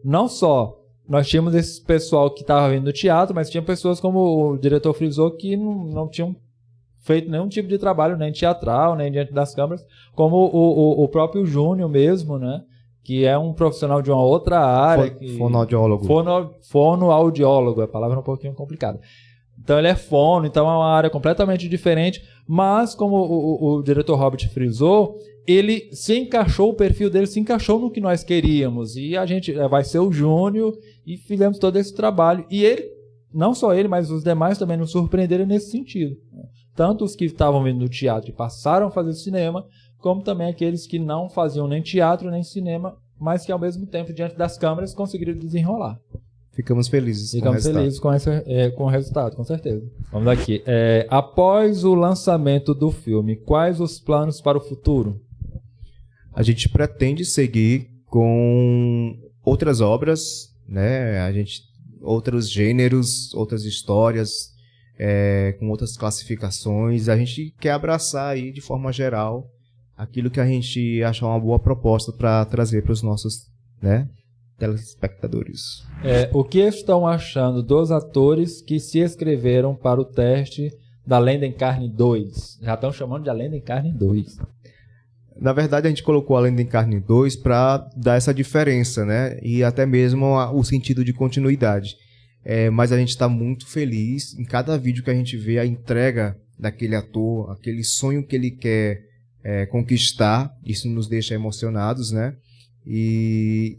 não só nós tínhamos esse pessoal que estava vindo do teatro, mas tinha pessoas como o diretor frisou que não tinham feito nenhum tipo de trabalho, nem teatral, nem diante das câmeras, como o próprio Júnior mesmo, né? Que é um profissional de uma outra área. Fonoaudiólogo. Fonoaudiólogo, a palavra é um pouquinho complicada. Então ele é fono, então é uma área completamente diferente, mas como o diretor Robert frisou, ele se encaixou, o perfil dele se encaixou no que nós queríamos, e a gente vai ser o Júnior, e fizemos todo esse trabalho. E ele, não só ele, mas os demais também nos surpreenderam nesse sentido. Tanto os que estavam vindo do teatro e passaram a fazer cinema, como também aqueles que não faziam nem teatro nem cinema, mas que ao mesmo tempo, diante das câmeras, conseguiram desenrolar. Ficamos felizes com o resultado. Ficamos felizes com o resultado, com certeza. Vamos aqui. Após o lançamento do filme, quais os planos para o futuro? A gente pretende seguir com outras obras, né? Outros gêneros, outras histórias, com outras classificações. A gente quer abraçar aí, de forma geral, aquilo que a gente acha uma boa proposta para trazer para os nossos, né, telespectadores. O que estão achando dos atores que se inscreveram para o teste da Lenda em Carne 2? Já estão chamando de A Lenda em Carne 2. Na verdade, a gente colocou A Lenda em Carne 2 para dar essa diferença, né? E até mesmo o sentido de continuidade. Mas a gente está muito feliz em cada vídeo que a gente vê a entrega daquele ator, aquele sonho que ele quer conquistar. Isso nos deixa emocionados, né? E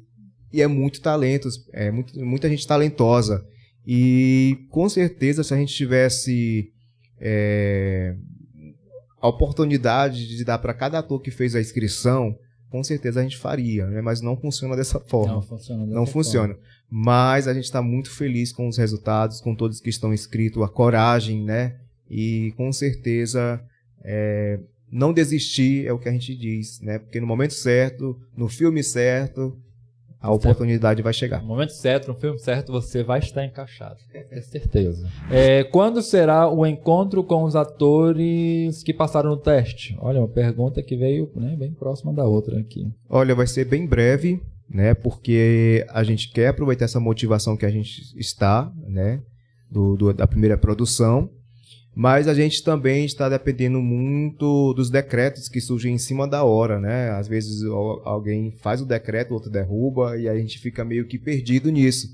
é muito talento, muita gente talentosa. E com certeza, se a gente tivesse a oportunidade de dar para cada ator que fez a inscrição, com certeza a gente faria, né? Mas não funciona dessa forma. Não funciona. Mas a gente está muito feliz com os resultados, com todos que estão inscritos, a coragem, né? E com certeza não desistir é o que a gente diz, né? Porque no momento certo, no filme certo, a oportunidade vai chegar. No momento certo, no filme certo, você vai estar encaixado. Com certeza. Quando será o encontro com os atores que passaram no teste? Olha, uma pergunta que veio, né, bem próxima da outra aqui. Olha, vai ser bem breve, né? Porque a gente quer aproveitar essa motivação que a gente está, né? Da primeira produção. Mas a gente também está dependendo muito dos decretos que surgem em cima da hora, né? Às vezes alguém faz o decreto, o outro derruba, e a gente fica meio que perdido nisso.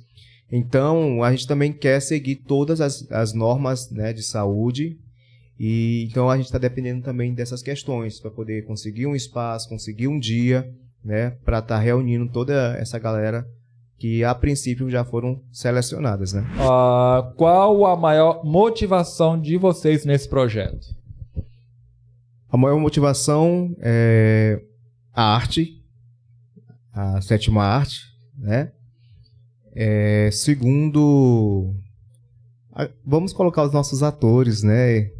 Então, a gente também quer seguir todas as normas, né, de saúde, e então a gente está dependendo também dessas questões, para poder conseguir um espaço, conseguir um dia, né, para estar reunindo toda essa galera que a princípio já foram selecionadas, né? Qual a maior motivação de vocês nesse projeto? A maior motivação é a arte, a sétima arte, né? Segundo, vamos colocar os nossos atores, né?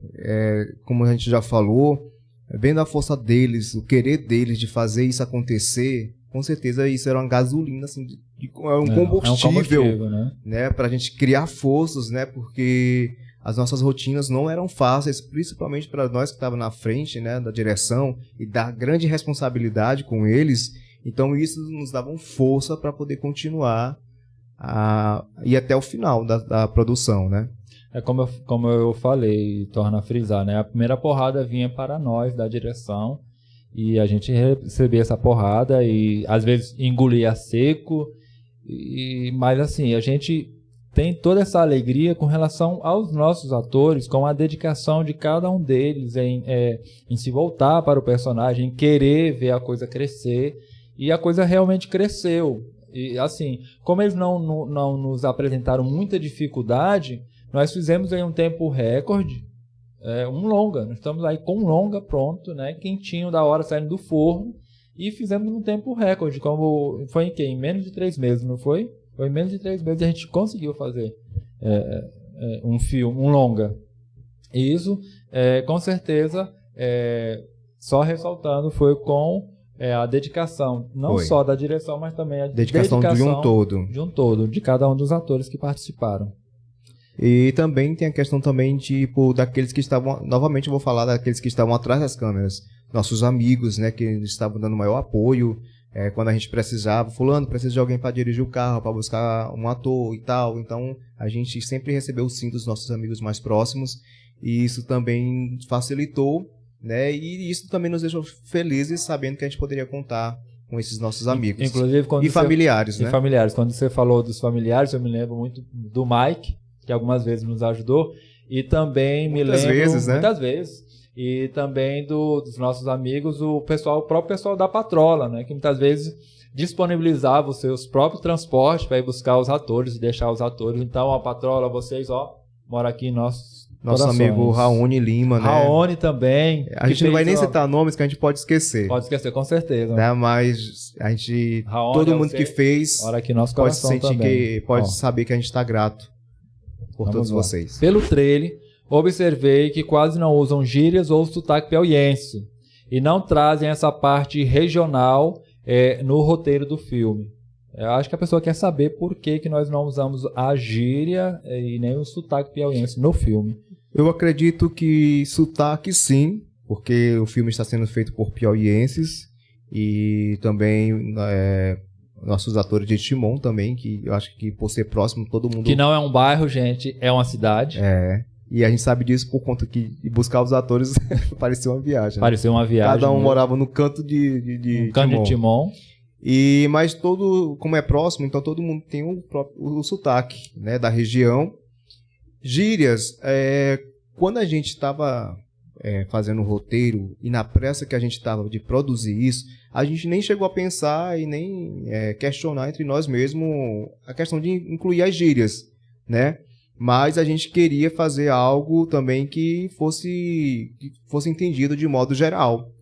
Como a gente já falou, vendo a força deles, o querer deles de fazer isso acontecer, com certeza isso era uma gasolina, assim, um combustível, né, para a gente criar forças, né, porque as nossas rotinas não eram fáceis, principalmente para nós que estávamos na frente, né, da direção e da grande responsabilidade com eles. Então isso nos dava força para poder continuar e até o final da produção, né? Como eu falei, torna a frisar, né, a primeira porrada vinha para nós da direção. E a gente recebia essa porrada e às vezes engolia seco. Mas assim, a gente tem toda essa alegria com relação aos nossos atores, com a dedicação de cada um deles em se voltar para o personagem, em querer ver a coisa crescer. E a coisa realmente cresceu. E assim, como eles não nos apresentaram muita dificuldade, nós fizemos em um tempo recorde. Um longa, nós estamos aí com um longa pronto, né, quentinho da hora saindo do forno, e fizemos num tempo recorde, como foi em menos de 3 meses, não foi? Foi em menos de 3 meses a gente conseguiu fazer um filme, um longa. E isso, com certeza, só ressaltando, foi com a dedicação, não Foi. só da direção, mas também a Dedicação de um todo. De um todo, de cada um dos atores que participaram. E também tem a questão também, tipo, daqueles que estavam... Novamente eu vou falar daqueles que estavam atrás das câmeras. Nossos amigos, né? Que estavam dando maior apoio. Quando a gente precisava. Fulano, precisa de alguém para dirigir o carro, para buscar um ator e tal. Então, a gente sempre recebeu o sim dos nossos amigos mais próximos. E isso também facilitou, né? E isso também nos deixou felizes, sabendo que a gente poderia contar com esses nossos amigos. Inclusive, quando familiares, né? E familiares. Quando você falou dos familiares, eu me lembro muito do Mike, que algumas vezes nos ajudou, e também Muitas vezes. E também dos nossos amigos, o próprio pessoal da Patrola, né, que muitas vezes disponibilizava os seus próprios transportes para ir buscar os atores e deixar os atores. Então, a Patrola, vocês, moram aqui em nossos nosso corações. amigo Raoni Lima, né? Raoni também. A gente não vai nem citar nomes que a gente pode esquecer. Pode esquecer, com certeza. Né? Mas a gente, Raoni, todo mundo que fez, mora aqui nosso pode coração sentir também. pode saber que a gente está grato por todos vocês. Pelo trailer, observei que quase não usam gírias ou sotaque piauiense e não trazem essa parte regional no roteiro do filme. Eu acho que a pessoa quer saber por que nós não usamos a gíria e nem o sotaque piauiense no filme. Eu acredito que sotaque sim, porque o filme está sendo feito por piauienses e também nossos atores de Timon também, que eu acho que por ser próximo todo mundo... Que não é um bairro, gente, é uma cidade. E a gente sabe disso por conta que buscar os atores parecia uma viagem. Parecia uma viagem. Cada um morava no canto de Timon. Mas como é próximo, então todo mundo tem o sotaque, né, da região. Gírias, quando a gente estava fazendo o roteiro e na pressa que a gente estava de produzir isso, a gente nem chegou a pensar e nem questionar entre nós mesmos a questão de incluir as gírias, né? Mas a gente queria fazer algo também que fosse entendido de modo geral,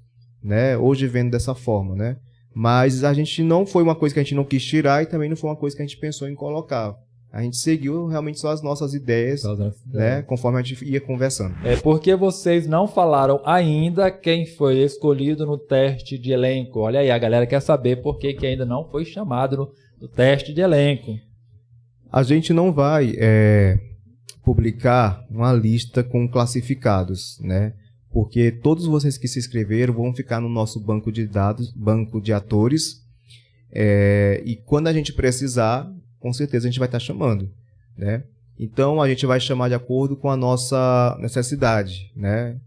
né? Hoje vendo dessa forma, né? Mas a gente não foi uma coisa que a gente não quis tirar e também não foi uma coisa que a gente pensou em colocar. A gente seguiu realmente só as nossas ideias, né? Conforme a gente ia conversando. Porque vocês não falaram ainda quem foi escolhido no teste de elenco. Olha aí, a galera quer saber por que ainda não foi chamado no teste de elenco. A gente não vai publicar uma lista com classificados, né? Porque todos vocês que se inscreveram vão ficar no nosso banco de dados, banco de atores. E quando a gente precisar, com certeza a gente vai estar chamando, né? Então a gente vai chamar de acordo com a nossa necessidade, né?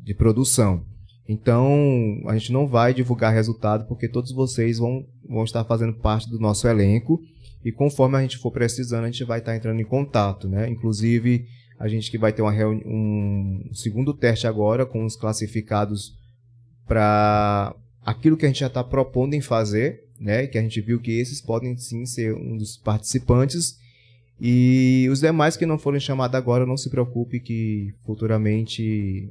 De produção. Então a gente não vai divulgar resultado porque todos vocês vão estar fazendo parte do nosso elenco e conforme a gente for precisando a gente vai estar entrando em contato, né? Inclusive a gente que vai ter um segundo teste agora com os classificados para aquilo que a gente já está propondo em fazer, né? Que a gente viu que esses podem sim ser um dos participantes e os demais que não forem chamados agora, não se preocupe que futuramente,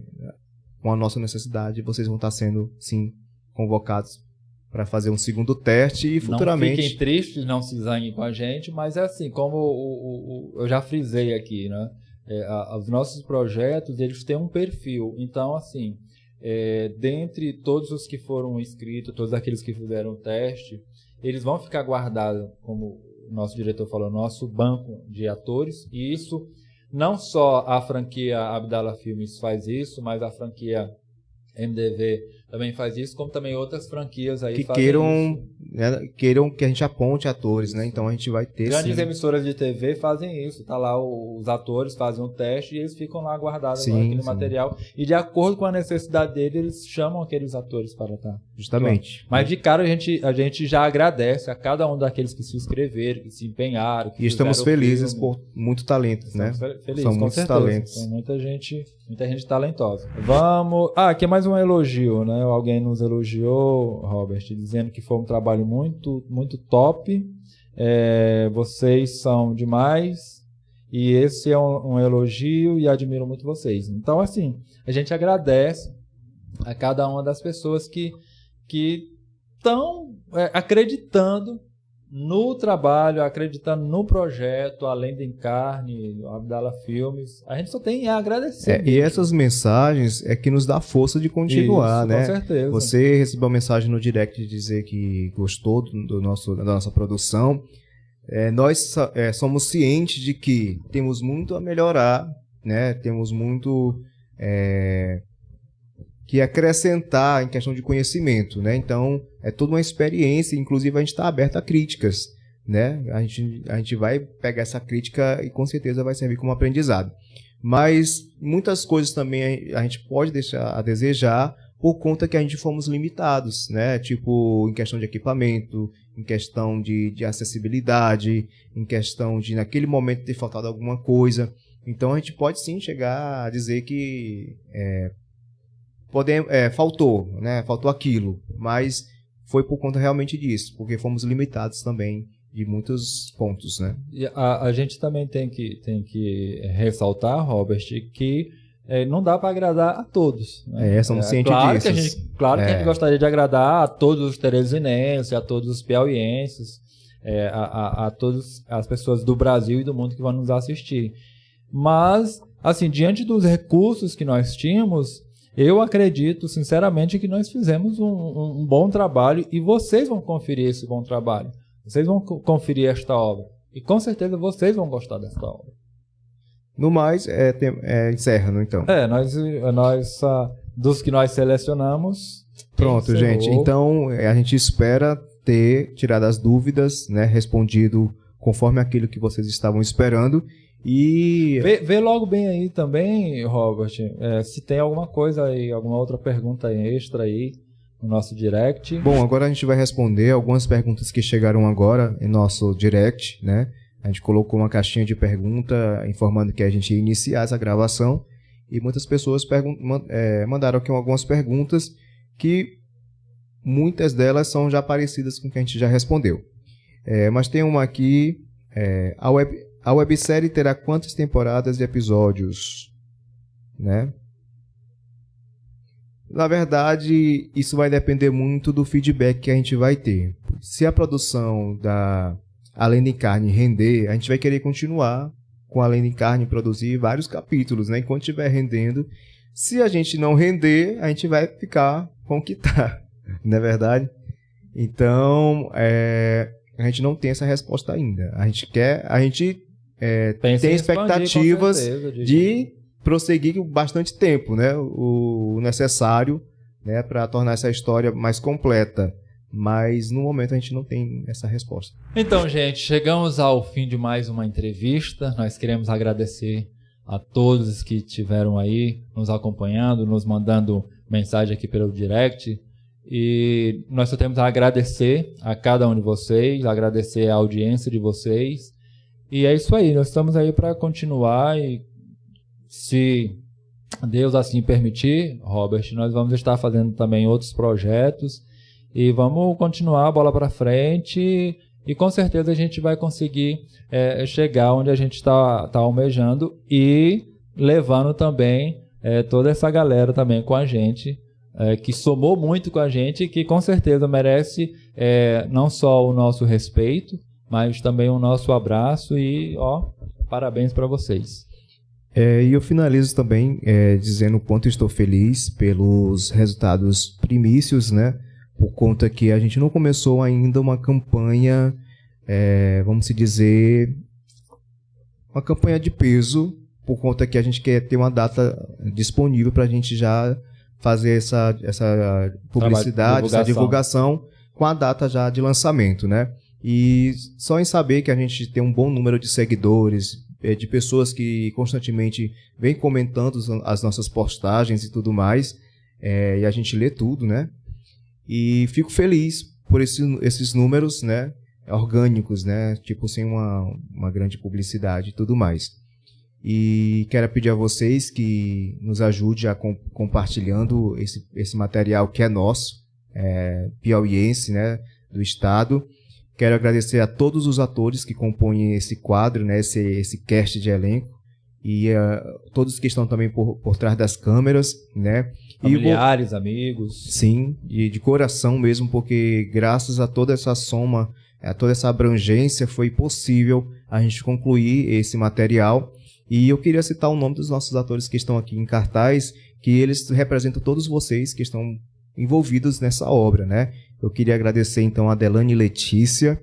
com a nossa necessidade, vocês vão estar sendo sim convocados para fazer um segundo teste e futuramente... Não fiquem tristes, não se zanguem com a gente, mas é assim, como eu já frisei aqui, né? Os nossos projetos, eles têm um perfil, então assim... dentre todos os que foram inscritos, todos aqueles que fizeram o teste, eles vão ficar guardados, como o nosso diretor falou, nosso banco de atores, e isso não só a franquia Abdala Filmes faz isso, mas a franquia MDV também faz isso, como também outras franquias aí que fazem queiram que a gente aponte atores, isso, né? Então a gente vai ter grandes emissoras de TV fazem isso, tá lá os atores fazem um teste e eles ficam lá guardados aquele material e de acordo com a necessidade deles eles chamam aqueles atores para estar. Justamente. Mas de cara a gente já agradece a cada um daqueles que se inscreveram, que se empenharam, que e estamos felizes por muito talento, né? São muitos talentos. Tem muita gente talentosa. Vamos... aqui é mais um elogio, né? Alguém nos elogiou, Robert, dizendo que foi um trabalho muito, muito top. Vocês são demais. E esse é um elogio e admiro muito vocês. Então, assim, a gente agradece a cada uma das pessoas que estão acreditando no trabalho, acreditando no projeto, além do Encarne, Abdala Filmes. A gente só tem a agradecer. E essas mensagens é que nos dá força de continuar, isso, né? Com certeza. Você recebeu uma mensagem no direct de dizer que gostou da nossa produção. Nós somos cientes de que temos muito a melhorar, né? Temos muito que acrescentar em questão de conhecimento, né? Então, é toda uma experiência, inclusive a gente está aberto a críticas, né? A gente vai pegar essa crítica e com certeza vai servir como aprendizado. Mas muitas coisas também a gente pode deixar a desejar por conta que a gente fomos limitados, né? Tipo, em questão de equipamento, em questão de acessibilidade, em questão de naquele momento ter faltado alguma coisa. Então, a gente pode sim chegar a dizer que faltou, né? Faltou aquilo, mas foi por conta realmente disso, porque fomos limitados também de muitos pontos, né? E a gente também tem que ressaltar, Robert, que não dá para agradar a todos, né? Somos cientes claro disso. Que a gente gostaria de agradar a todos os teresinenses, a todos os piauienses, a todas as pessoas do Brasil e do mundo que vão nos assistir. Mas, assim, diante dos recursos que nós tínhamos, eu acredito, sinceramente, que nós fizemos um bom trabalho e vocês vão conferir esse bom trabalho. Vocês vão conferir esta obra. E com certeza vocês vão gostar desta obra. No mais, encerra, então. Nós dos que nós selecionamos... Pronto, gente. Então, a gente espera ter tirado as dúvidas, né, respondido conforme aquilo que vocês estavam esperando. E vê logo bem aí também, Robert, se tem alguma coisa aí, alguma outra pergunta extra aí no nosso direct. Bom, agora a gente vai responder algumas perguntas que chegaram agora em nosso direct, né? A gente colocou uma caixinha de pergunta informando que a gente ia iniciar essa gravação e muitas pessoas mandaram aqui algumas perguntas que muitas delas são já parecidas com o que a gente já respondeu. Mas tem uma aqui, a websérie terá quantas temporadas e episódios? Né? Na verdade, isso vai depender muito do feedback que a gente vai ter. Se a produção da Além do Encarne render, a gente vai querer continuar com Além do Encarne, produzir vários capítulos, né? Enquanto estiver rendendo. Se a gente não render, a gente vai ficar com o que está. Não é verdade? Então, a gente não tem essa resposta ainda. A gente tem expectativas de prosseguir bastante tempo, né? O necessário, né, para tornar essa história mais completa. Mas no momento a gente não tem essa resposta. Então, gente, chegamos ao fim de mais uma entrevista. Nós queremos agradecer a todos que estiveram aí nos acompanhando, nos mandando mensagem aqui pelo direct. E nós só temos a agradecer a cada um de vocês, agradecer a audiência de vocês. E é isso aí, nós estamos aí para continuar e, se Deus assim permitir, Robert, nós vamos estar fazendo também outros projetos e vamos continuar a bola para frente e com certeza a gente vai conseguir chegar onde a gente está almejando e levando também toda essa galera também com a gente, que somou muito com a gente e que com certeza merece não só o nosso respeito, mas também o nosso abraço e, parabéns para vocês. E eu finalizo também dizendo o quanto estou feliz pelos resultados primícios, né? Por conta que a gente não começou ainda uma campanha, vamos dizer, uma campanha de peso, por conta que a gente quer ter uma data disponível para a gente já fazer essa publicidade, essa divulgação com a data já de lançamento, né? E só em saber que a gente tem um bom número de seguidores, de pessoas que constantemente vêm comentando as nossas postagens e tudo mais, e a gente lê tudo, né? E fico feliz por esses números, né, orgânicos, né, tipo sem uma grande publicidade e tudo mais. E quero pedir a vocês que nos ajudem compartilhando esse material que é nosso, piauiense, né, do estado. Quero agradecer a todos os atores que compõem esse quadro, né, esse cast de elenco, e todos que estão também por trás das câmeras, né? Familiares, amigos. Sim, e de coração mesmo, porque graças a toda essa soma, toda essa abrangência, foi possível a gente concluir esse material. E eu queria citar o nome dos nossos atores que estão aqui em cartaz, que eles representam todos vocês que estão envolvidos nessa obra, né? Eu queria agradecer, então, a Delane Letícia,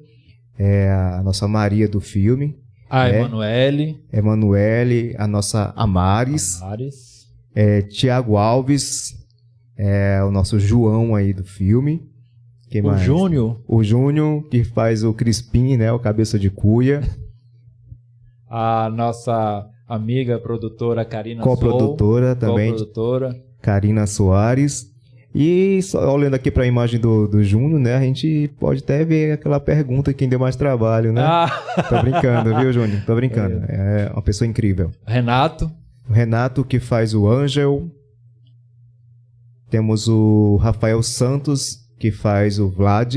a nossa Maria do filme. A Emanuele, a nossa Amares. Tiago Alves, o nosso João aí do filme. Quem mais? O Júnior, que faz o Crispim, né? O Cabeça de Cuia. A nossa amiga produtora Karina Co-produtora também. Karina Soares. E só olhando aqui para a imagem do Júnior, né? A gente pode até ver aquela pergunta quem deu mais trabalho, né? Tô brincando, viu, Júnior? Tô brincando. É uma pessoa incrível. O Renato, que faz o Ângel. Temos o Rafael Santos, que faz o Vlad.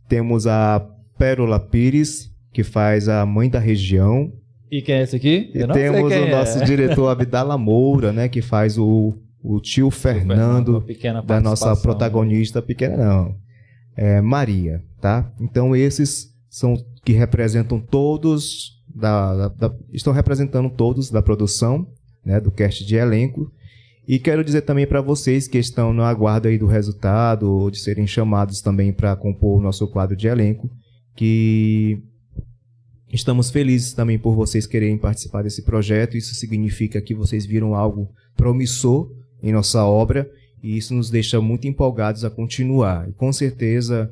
Temos a Pérola Pires, que faz a Mãe da Região. E quem é esse aqui? E temos o nosso diretor Abdala Moura, né? Que faz o tio Fernando, da nossa protagonista pequena, não. Maria, tá? Então esses são que representam todos, estão representando todos da produção, né? Do cast de elenco. E quero dizer também para vocês que estão no aguardo aí do resultado, ou de serem chamados também para compor o nosso quadro de elenco, que estamos felizes também por vocês quererem participar desse projeto. Isso significa que vocês viram algo promissor em nossa obra, e isso nos deixa muito empolgados a continuar. E com certeza,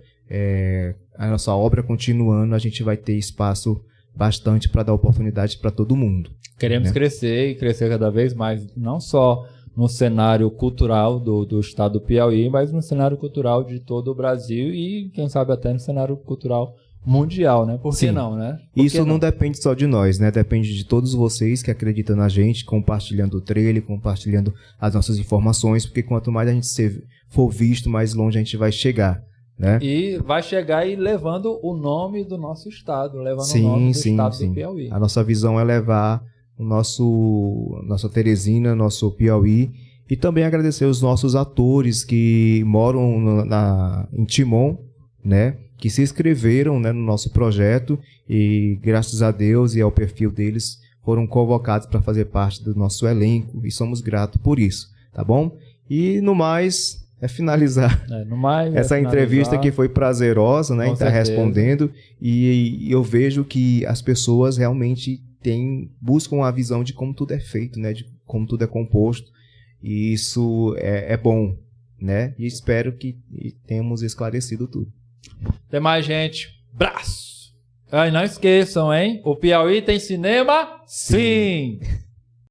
a nossa obra continuando, a gente vai ter espaço bastante para dar oportunidade para todo mundo. Queremos crescer e crescer cada vez mais, não só no cenário cultural do estado do Piauí, mas no cenário cultural de todo o Brasil e, quem sabe, até no cenário cultural mundial, né? Por que não, né? Isso não depende só de nós, né? Depende de todos vocês que acreditam na gente, compartilhando o trailer, compartilhando as nossas informações, porque quanto mais a gente for visto, mais longe a gente vai chegar, né? E vai chegar e levando o nome do nosso estado, levando o nome do estado do Piauí. A nossa visão é levar nossa Teresina, nosso Piauí, e também agradecer os nossos atores que moram em Timon, né? Que se inscreveram, né, no nosso projeto e, graças a Deus e ao perfil deles, foram convocados para fazer parte do nosso elenco e somos gratos por isso, tá bom? E no mais, finalizar essa entrevista que foi prazerosa, né, em estar respondendo, e eu vejo que as pessoas realmente buscam a visão de como tudo é feito, né, de como tudo é composto, e isso é bom, né? E espero que tenhamos esclarecido tudo. Tem mais, gente. Braço! E não esqueçam, hein? O Piauí tem cinema? Sim!